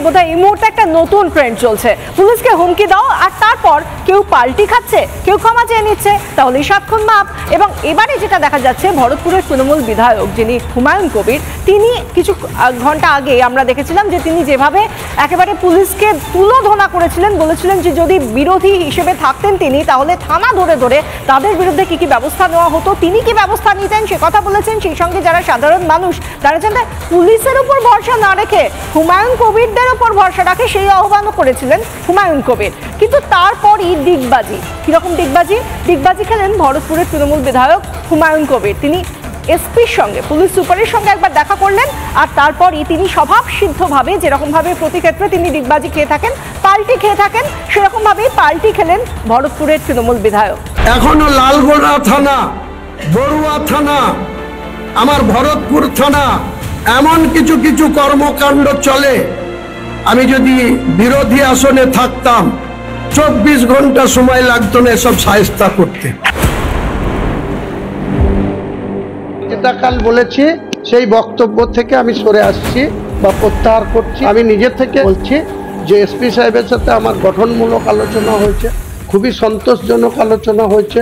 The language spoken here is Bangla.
বোধহয় এই মুহূর্তে একটা নতুন ট্রেন্ড চলছে, পুলিশকে হুমকি দাও আর তারপর কেউ পাল্টি খাচ্ছে, কেউ ক্ষমা চেয়ে নিচ্ছে, তাহলেই সাতক্ষণ মাপ। এবং এবারে যেটা দেখা যাচ্ছে, ভরতপুরের তৃণমূল বিধায়ক যিনি হুমায়ুন কবির, তিনি কিছু ঘন্টা আগে আমরা দেখেছিলাম যে তিনি যেভাবে একেবারে পুলিশকে তুলোধনা করেছিলেন, বলেছিলেন যে যদি বিরোধী হিসেবে থাকতেন তিনি, তাহলে থানা ধরে ধরে তাদের বিরুদ্ধে কি কি ব্যবস্থা নেওয়া হতো, তিনি কি ব্যবস্থা নিতেন সে কথা বলেছেন। সেই সঙ্গে যারা সাধারণ মানুষ তারা যেন পুলিশের উপর ভরসা না রেখে হুমায়ুন কবিরদের উপর ভরসা রাখে, সেই আহ্বানও করেছিলেন হুমায়ুন কবির। কিন্তু তারপরই ডিগবাজি, কিরকম ডিগবাজি খেলেন ভরতপুরের তৃণমূল বিধায়ক হুমায়ুন কবির। তিনি এসপির সঙ্গে, পুলিশ সুপারের সঙ্গে একবার দেখা করলেন, আর তারপরই তিনি স্বভাবসিদ্ধভাবে যেরকমভাবে প্রতি ক্ষেত্রে তিনি ডিগবাজি খেয়ে থাকেন, পাল্টি খেয়ে থাকেন, সেরকমভাবেই পাল্টি খেলেন ভরতপুরের তৃণমূল বিধায়ক। এখনো লালগোলা থানা, বড়ুয়া থানা, আমার ভরতপুর থানা, এমন কিছু কিছু কর্মকাণ্ড চলে। আমি যদি বিরোধী আসনে থাকতাম 24 ঘন্টা সময় লাগতো না এসব সায়স্তা করতে। যেটা কাল বলেছি সেই বক্তব্য থেকে আমি সরে আসছি বা প্রত্যাহার করছি। আমি নিজে থেকে বলছি যে এসপি সাহেবের সাথে আমার গঠনমূলক আলোচনা হয়েছে, খুবই সন্তোষজনক আলোচনা হয়েছে।